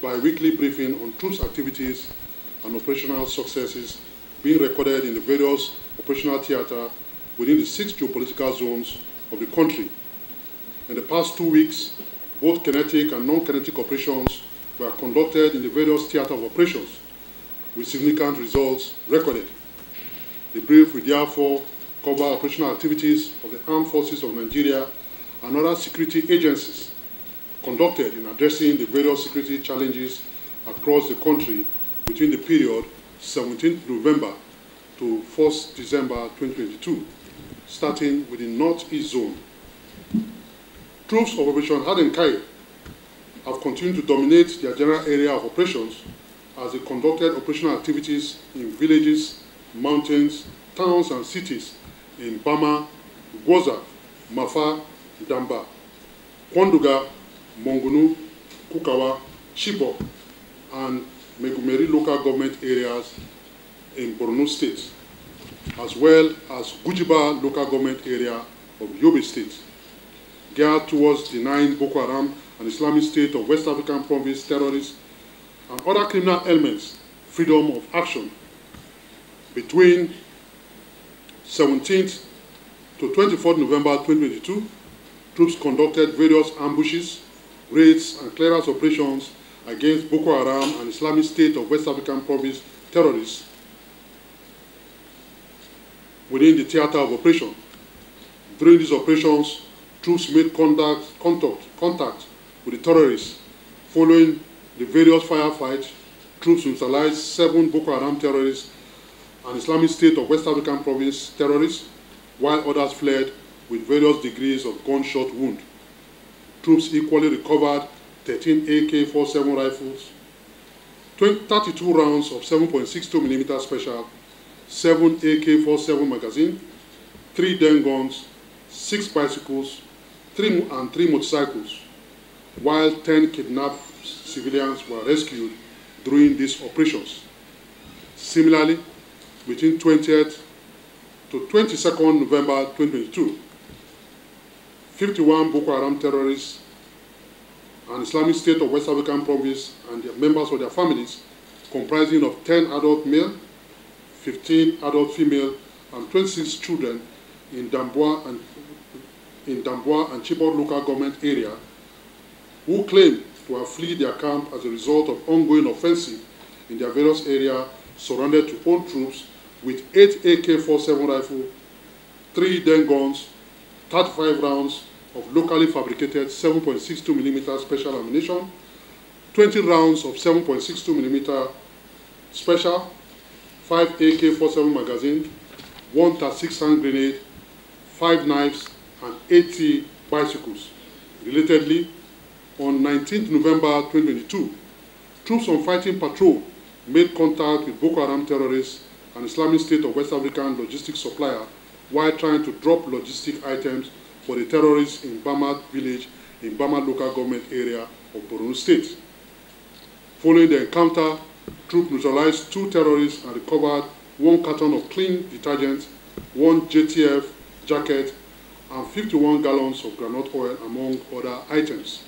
bi-weekly briefing on troops' activities and operational successes being recorded in the various operational theater within the 6 geopolitical zones of the country. In the past 2 weeks, both kinetic and non-kinetic operations were conducted in the various theater of operations, with significant results recorded. The brief will therefore cover operational activities of the Armed Forces of Nigeria and other security agencies conducted in addressing the various security challenges across the country between the period 17th November to 1st December 2022, starting with the Northeast Zone. Troops of Operation Hardenkai have continued to dominate their general area of operations as they conducted operational activities in villages, mountains, towns, and cities in Bama, Gwoza, Mafa, Damba, Kwanduga, Mongunu, Kukawa, Chibok, and Megumeri local government areas in Borno State, as well as Gujiba local government area of Yobe State, geared towards denying Boko Haram and Islamic State of West African Province terrorists and other criminal elements freedom of action. Between 17th to 24th November 2022, troops conducted various ambushes, raids, and clearance operations against Boko Haram and Islamic State of West African Province terrorists within the theater of operation. During these operations, troops made contact with the terrorists. Following the various firefights, troops neutralized 7 Boko Haram terrorists and Islamic State of West African Province terrorists, while others fled with various degrees of gunshot wound. Troops equally recovered 13 AK-47 rifles, 32 rounds of 7.62mm special, 7 AK-47 magazine, 3 den guns, 6 bicycles, 3 motorcycles, while 10 kidnapped civilians were rescued during these operations. Similarly, between 20th to 22nd November 2022, 51 Boko Haram terrorists and Islamic State of West African Province and their members of their families, comprising of 10 adult male, 15 adult female, and 26 children in Damboa and Chibok local government area, who claim to have fled their camp as a result of ongoing offensive in their various areas, surrounded to own troops with 8 AK-47 rifles, 3 den guns, 35 rounds of locally fabricated 7.62mm special ammunition, 20 rounds of 7.62mm special, 5 AK-47 magazine, 1 36 hand grenade, 5 knives, and 80 bicycles. Relatedly, on 19th November 2022, troops on fighting patrol made contact with Boko Haram terrorists and Islamic State of West African logistics supplier while trying to drop logistic items for the terrorists in Bama village in Bama local government area of Borno State. Following the encounter, troops neutralized 2 terrorists and recovered 1 carton of clean detergent, 1 JTF jacket, and 51 gallons of groundnut oil, among other items.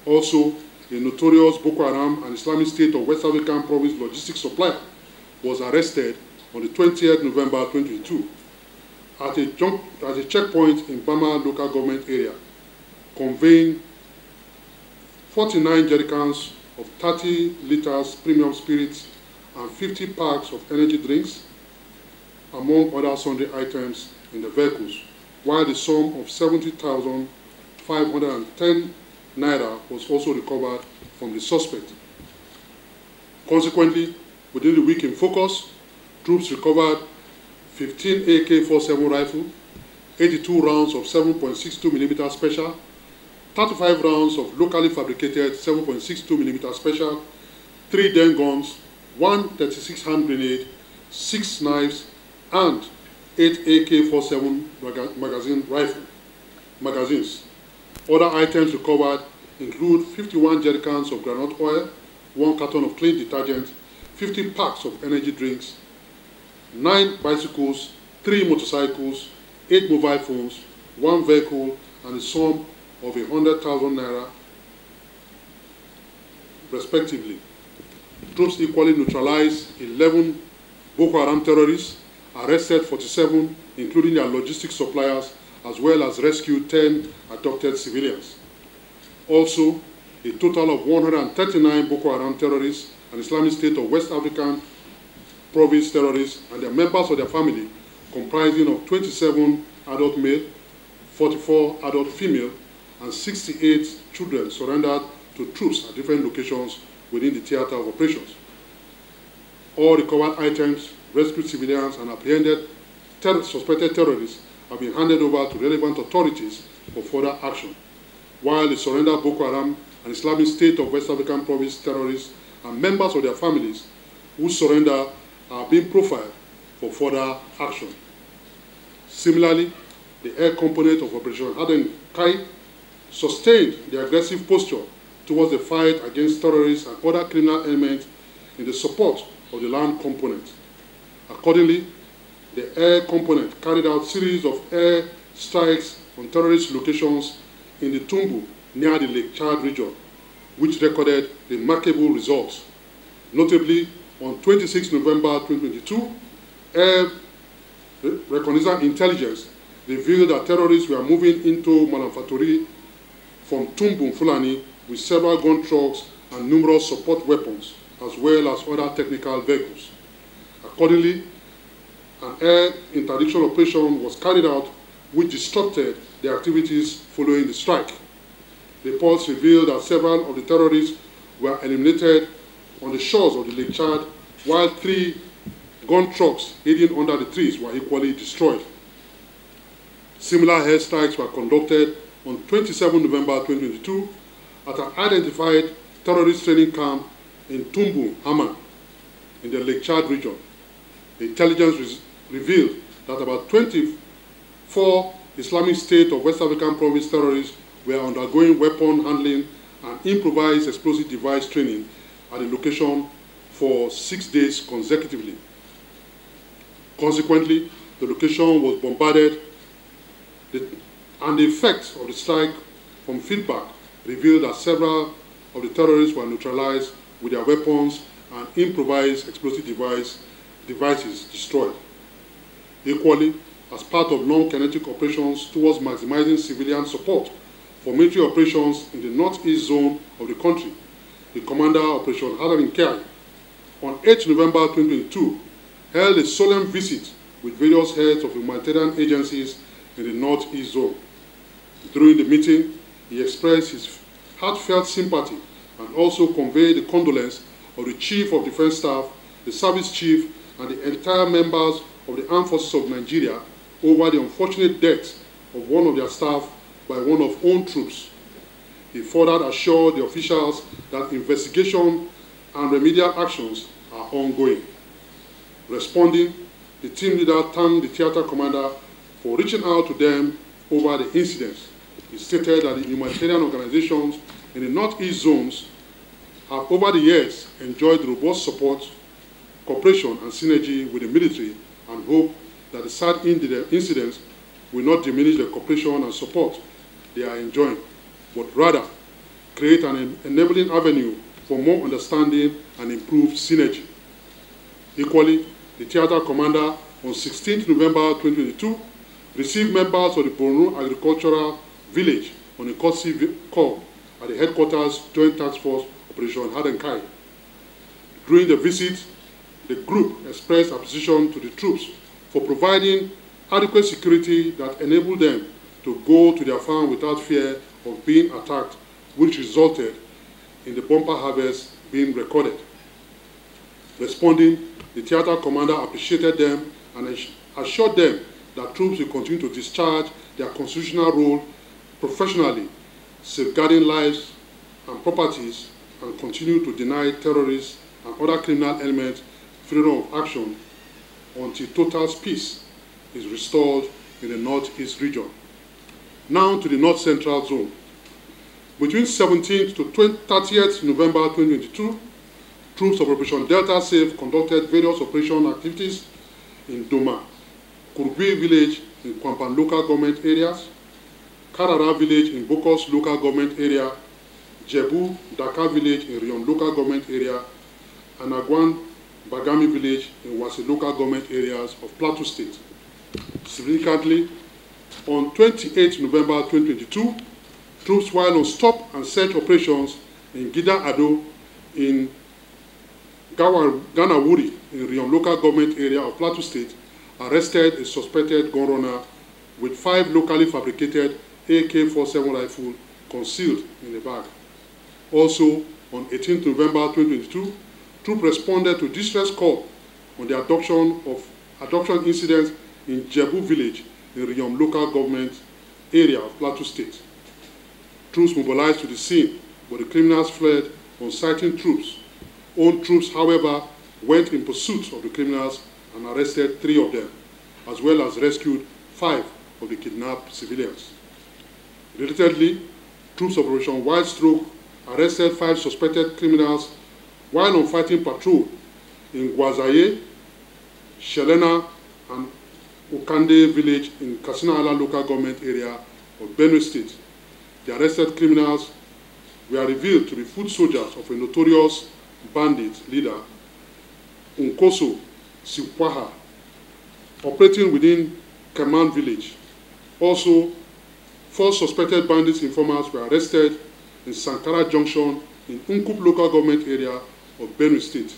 Also, a notorious Boko Haram and Islamic State of West African Province logistics supplier was arrested on the 20th November 2022 at a checkpoint in Bama local government area, conveying 49 jerrycans of 30 liters premium spirits and 50 packs of energy drinks, among other sundry items in the vehicles, while the sum of 70,510 naira was also recovered from the suspect. Consequently, within the week in focus, troops recovered 15 AK-47 rifle, 82 rounds of 7.62mm special, 35 rounds of locally fabricated 7.62mm special, 3 den guns, 1 36 hand grenade, 6 knives, and 8 AK-47 magazines. Other items recovered include 51 jerrycans of groundnut oil, 1 carton of clean detergent, 50 packs of energy drinks, 9 bicycles, 3 motorcycles, 8 mobile phones, 1 vehicle, and a sum of 100,000 naira respectively. Troops equally neutralized 11 Boko Haram terrorists, arrested 47, including their logistics suppliers, as well as rescued 10 abducted civilians. Also, a total of 139 Boko Haram terrorists and Islamic State of West African province terrorists and their members of their family, comprising of 27 adult male, 44 adult female, and 68 children surrendered to troops at different locations within the theater of operations. All recovered items, rescued civilians, and apprehended suspected terrorists have been handed over to relevant authorities for further action, while the surrendered Boko Haram and Islamic State of West African province terrorists and members of their families who surrender are being profiled for further action. Similarly, the air component of Operation Hardened Kai sustained the aggressive posture towards the fight against terrorists and other criminal elements in the support of the land component. Accordingly, the air component carried out a series of air strikes on terrorist locations in the Tumbu near the Lake Chad region, which recorded remarkable results. Notably, on 26 November 2022, air reconnaissance intelligence revealed that terrorists were moving into Malamfatori from Tumbu Fulani with several gun trucks and numerous support weapons, as well as other technical vehicles. Accordingly, an air interdiction operation was carried out which disrupted the activities following the strike. Reports revealed that several of the terrorists were eliminated on the shores of the Lake Chad, while 3 gun trucks hidden under the trees were equally destroyed. Similar airstrikes were conducted on 27 November 2022 at an identified terrorist training camp in Tumbu, Haman, in the Lake Chad region. The intelligence revealed that about 24 Islamic State of West African province terrorists were undergoing weapon handling and improvised explosive device training at the location for 6 days consecutively. Consequently, the location was bombarded, and the effects of the strike from feedback revealed that several of the terrorists were neutralized with their weapons and improvised explosive devices destroyed. Equally, as part of non-kinetic operations towards maximizing civilian support for military operations in the northeast zone of the country, the commander of Operation Hardened Kai, on 8 November 2022, held a solemn visit with various heads of humanitarian agencies in the northeast zone. During the meeting, he expressed his heartfelt sympathy and also conveyed the condolence of the Chief of Defense Staff, the Service Chief, and the entire members of the Armed Forces of Nigeria over the unfortunate death of one of their staff by one of own troops. He further assured the officials that investigation and remedial actions are ongoing. Responding, the team leader thanked the theater commander for reaching out to them over the incidents. He stated that the humanitarian organizations in the northeast zones have over the years enjoyed robust support, cooperation, and synergy with the military, and hope that the sad incidents will not diminish the cooperation and support they are enjoying, but rather create an enabling avenue for more understanding and improved synergy. Equally, the theater commander on 16 November 2022 received members of the Borno Agricultural Village on a courtesy call at the headquarters Joint Task Force Operation Hardened Kai. During the visit, the group expressed appreciation to the troops for providing adequate security that enabled them to go to their farm without fear of being attacked, which resulted in the bumper harvest being recorded. Responding, the theater commander appreciated them and assured them that troops will continue to discharge their constitutional role professionally, safeguarding lives and properties, and continue to deny terrorists and other criminal elements freedom of action until total peace is restored in the northeast region. Now to the north central zone. Between 17th to 30th November 2022, troops of Operation Delta Safe conducted various operational activities in Doma, Kurgui village in Kwampan local government areas, Karara village in Bokos local government area, Jebu Dakar village in Riom local government area, and Agwan Bagami village in Wasi local government areas of Plateau State. Significantly, on 28 November 2022, troops while on stop and search operations in Gida Ado in Ganawuri in Riom local government area of Plateau State arrested a suspected gun runner with 5 locally fabricated AK-47 rifles concealed in a bag. Also, on 18 November 2022, troops responded to distress call on the abduction incident in Jebu village in Riom local government area of Plateau State. Troops mobilized to the scene, but the criminals fled on sighting troops. Own troops, however, went in pursuit of the criminals and arrested 3 of them, as well as rescued 5 of the kidnapped civilians. Relatedly, troops of Operation Wild Stroke arrested 5 suspected criminals while on fighting patrol in Gwazaye, Shelena, and Ukande village in Katsina Ala local government area of Benue State. The arrested criminals were revealed to be foot soldiers of a notorious bandit leader, Nkoso Sikwaha, operating within Kaman village. Also, 4 suspected bandits informers were arrested in Sankara Junction in Unkup local government area of Benue State.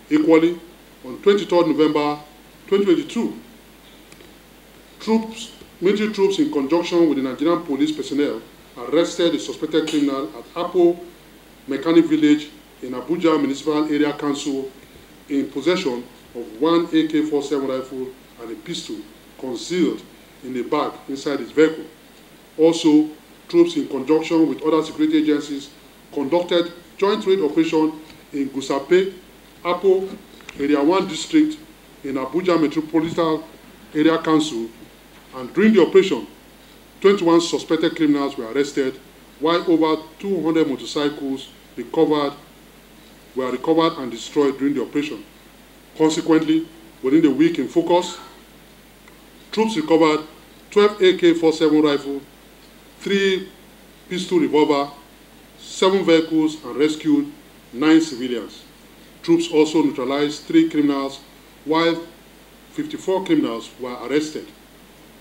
Equally, on 23 November 2022, military troops in conjunction with the Nigerian police personnel arrested a suspected criminal at Apo Mechanic village in Abuja Municipal Area Council in possession of 1 AK-47 rifle and a pistol concealed in a bag inside his vehicle. Also, troops in conjunction with other security agencies conducted joint raid operation in Gusape, Apo, Area 1 district in Abuja Metropolitan Area Council, and during the operation, 21 suspected criminals were arrested, while over 200 motorcycles were recovered and destroyed during the operation. Consequently, within the week in focus, troops recovered 12 AK-47 rifles, 3 pistol revolver, 7 vehicles, and rescued 9 civilians. Troops also neutralized 3 criminals, while 54 criminals were arrested.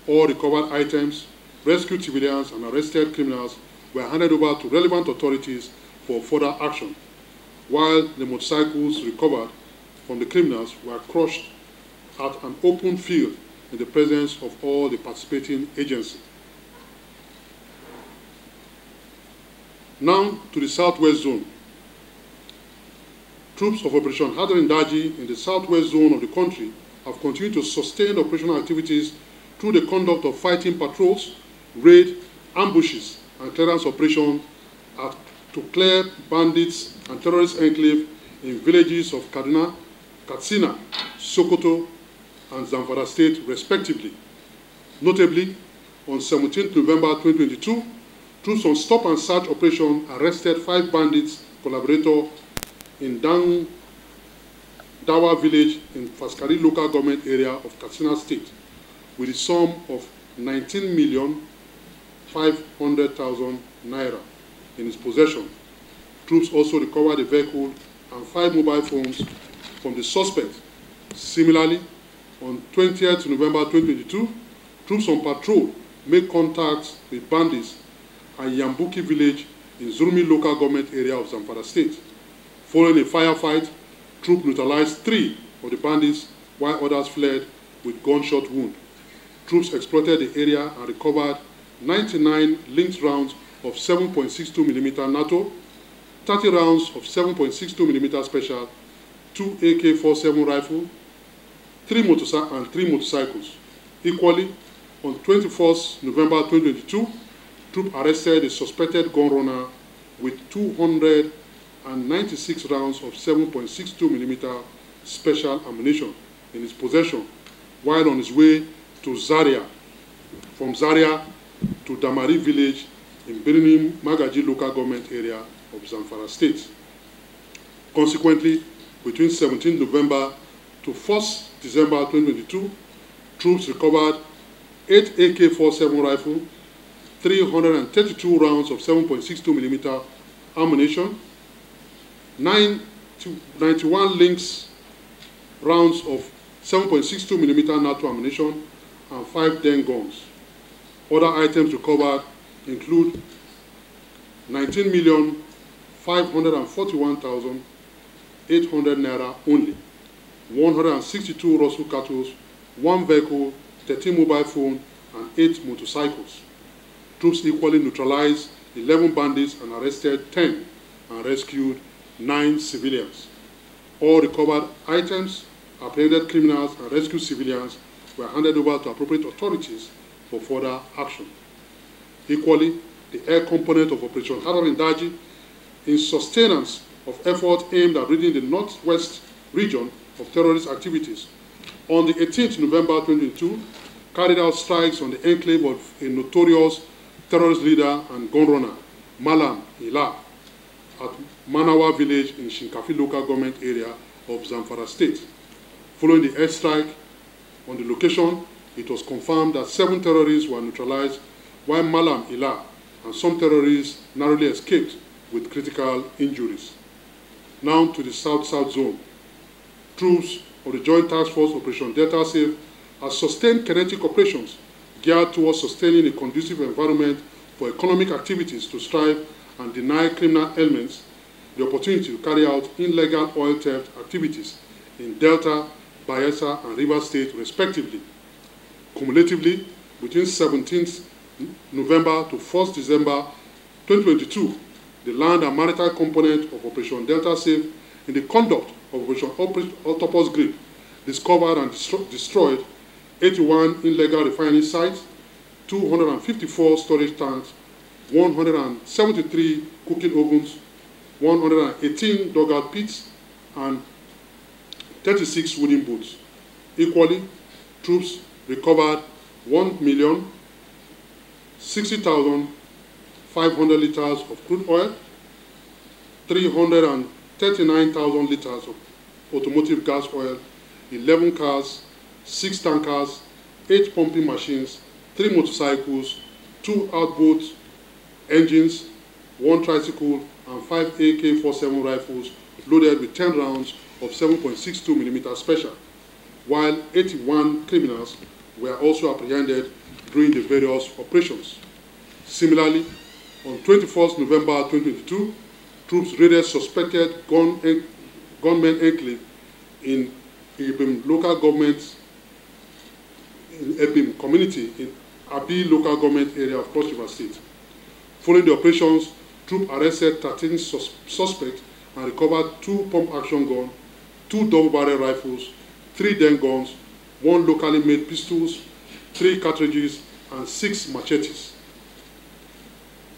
All recovered items, rescued civilians, and arrested criminals were handed over to relevant authorities for further action, while the motorcycles recovered from the criminals were crushed at an open field in the presence of all the participating agencies. Now to the southwest zone. Troops of Operation Hadarin Daji in the southwest zone of the country have continued to sustain operational activities through the conduct of fighting patrols, raid, ambushes, and clearance operations to clear bandits and terrorist enclave in villages of Kaduna, Katsina, Sokoto, and Zamfara State, respectively. Notably, on 17 November 2022, troops on stop and search operation arrested 5 bandits collaborators in Dawa village in Faskari local government area of Katsina State with a sum of 19,500,000 naira in his possession. Troops also recovered a vehicle and 5 mobile phones from the suspect. Similarly, on 20th November 2022, troops on patrol made contact with bandits at Yambuki village in Zurmi local government area of Zamfara State. Following a firefight, troops neutralized 3 of the bandits while others fled with gunshot wounds. Troops exploited the area and recovered 99 linked rounds of 7.62 mm NATO, 30 rounds of 7.62 mm special, 2 AK-47 rifles, 3 motorcycles. Equally, on 21st November 2022, troops arrested a suspected gun runner with 296 rounds of 7.62 mm special ammunition in his possession while on his way to Zaria, from Zaria to Damari village in Birni Magaji local government area of Zamfara State. Consequently, between 17 November to 1st December 2022, troops recovered 8 AK-47 rifles, 332 rounds of 7.62 mm ammunition, 91 links rounds of 7.62mm NATO ammunition, and 5 Den guns. Other items recovered include 19,541,800 naira only, 162 Russell cattle, 1 vehicle, 13 mobile phones, and 8 motorcycles. Troops equally neutralized 11 bandits and arrested 10 and rescued 9 civilians. All recovered items, apprehended criminals, and rescued civilians were handed over to appropriate authorities for further action. Equally, the air component of Operation Hadarin Daji, in sustenance of efforts aimed at ridding the northwest region of terrorist activities, on the 18th November 2022, carried out strikes on the enclave of a notorious terrorist leader and gun runner, Malam Ila, at Manawa village in Shinkafi local government area of Zamfara state. Following the airstrike on the location, it was confirmed that 7 terrorists were neutralized, while Malam Ila and some terrorists narrowly escaped with critical injuries. Now to the South-South zone. Troops of the Joint Task Force Operation Delta Safe have sustained kinetic operations geared towards sustaining a conducive environment for economic activities to strive and deny criminal elements the opportunity to carry out illegal oil theft activities in Delta, Bayelsa, and Rivers State, respectively. Cumulatively, between 17th November to 1st December 2022, the land and maritime component of Operation Delta Safe in the conduct of Operation Octopus Grip discovered and destroyed 81 illegal refining sites, 254 storage tanks, 173 cooking ovens, 118 dugout pits, and 36 wooden boats. Equally, troops recovered 1,060,500 liters of crude oil, 339,000 liters of automotive gas oil, 11 cars, 6 tankers, 8 pumping machines, 3 motorcycles, 2 outboat engines, 1 tricycle, and 5 AK-47 rifles loaded with 10 rounds of 7.62mm special, while 81 criminals were also apprehended during the various operations. Similarly, on 21st November 2022, troops raided suspected gunmen enclave in Ebim local government, in Ebim community in Abi local government area of Cross River State. Following the operations, troops arrested 13 suspects and recovered 2 pump-action guns, 2 double-barrel rifles, 3 Den guns, 1 locally made pistols, 3 cartridges, and 6 machetes.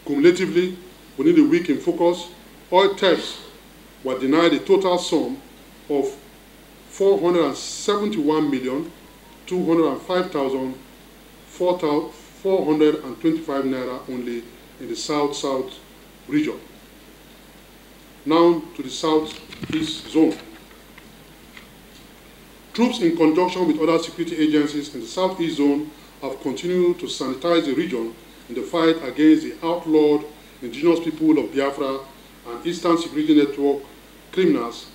Cumulatively, within the week in focus, oil thefts were denied a total sum of 471,205,425 naira only in the South-South region. Now to the South-East zone. Troops in conjunction with other security agencies in the South-East zone have continued to sanitize the region in the fight against the outlawed indigenous people of Biafra and Eastern Security Network criminals,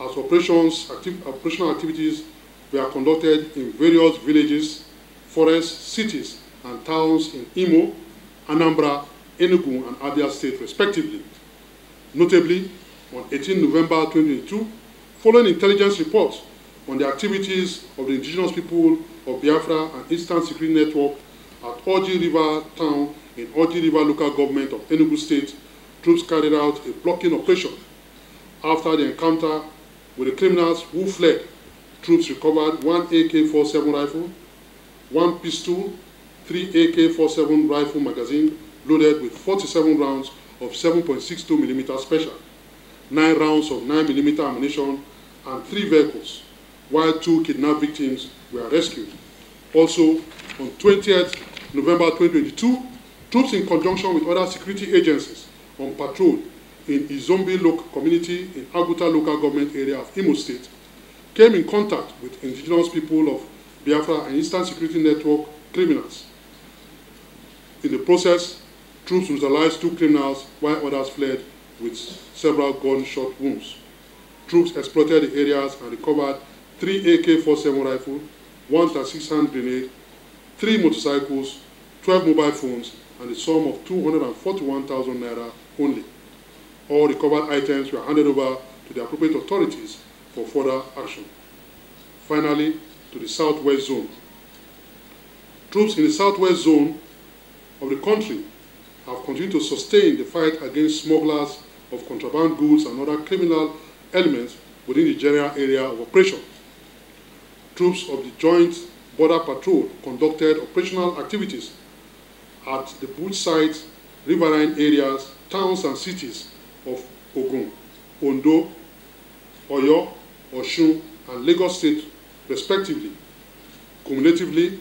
as operational activities were conducted in various villages, forests, cities, and towns in Imo, Anambra, Enugu, and Abia State, respectively. Notably, on 18 November 2022, following intelligence reports on the activities of the indigenous people of Biafra and Eastern Security Network at Oji River Town in Oji River local government of Enugu State, troops carried out a blocking operation. After the encounter with the criminals who fled, troops recovered 1 AK-47 rifle, 1 pistol, 3 AK-47 rifle magazine loaded with 47 rounds of 7.62mm special, 9 rounds of 9mm ammunition, and 3 vehicles, while 2 kidnapped victims were rescued. Also, on 20th November 2022, troops in conjunction with other security agencies on patrol in Izombi local community in Aguta local government area of Imo State came in contact with indigenous people of Biafra and Eastern Security Network criminals. In the process, Troops neutralized 2 criminals while others fled with several gunshot wounds. Troops exploited the areas and recovered 3 AK-47 rifles, 1 36 hand grenade, 3 motorcycles, 12 mobile phones, and a sum of 241,000 naira only. All recovered items were handed over to the appropriate authorities for further action. Finally, to the Southwest Zone. Troops in the Southwest Zone of the country have continued to sustain the fight against smugglers of contraband goods and other criminal elements within the general area of operation. Troops of the Joint Border Patrol conducted operational activities at the boot sites, riverine areas, towns and cities of Ogun, Ondo, Oyo, Osun, and Lagos State, respectively. Cumulatively,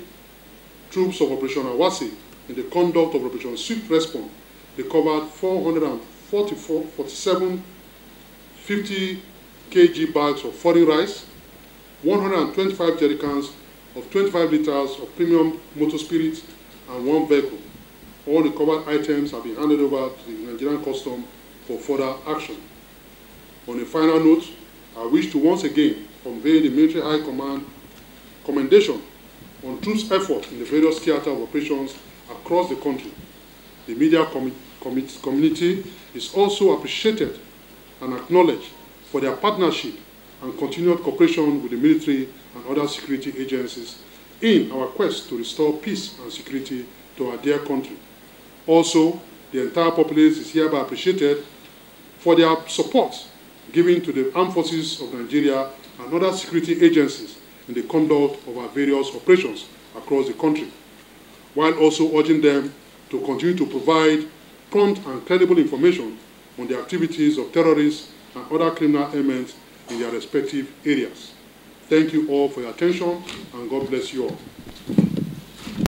troops of Operation Awase in the conduct of Operation Swift Response recovered 447 50 kg bags of foreign rice, 125 jerrycans of 25 liters of premium motor spirits, and 1 vehicle. All recovered items have been handed over to the Nigerian Customs for further action. On a final note, I wish to once again convey the Military High Command commendation on troops' effort in the various theater of operations across the country. The media community is also appreciated and acknowledged for their partnership and continued cooperation with the military and other security agencies in our quest to restore peace and security to our dear country. Also, the entire populace is hereby appreciated for their support given to the armed forces of Nigeria and other security agencies in the conduct of our various operations across the country, while also urging them to continue to provide prompt and credible information on the activities of terrorists and other criminal elements in their respective areas. Thank you all for your attention, and God bless you all.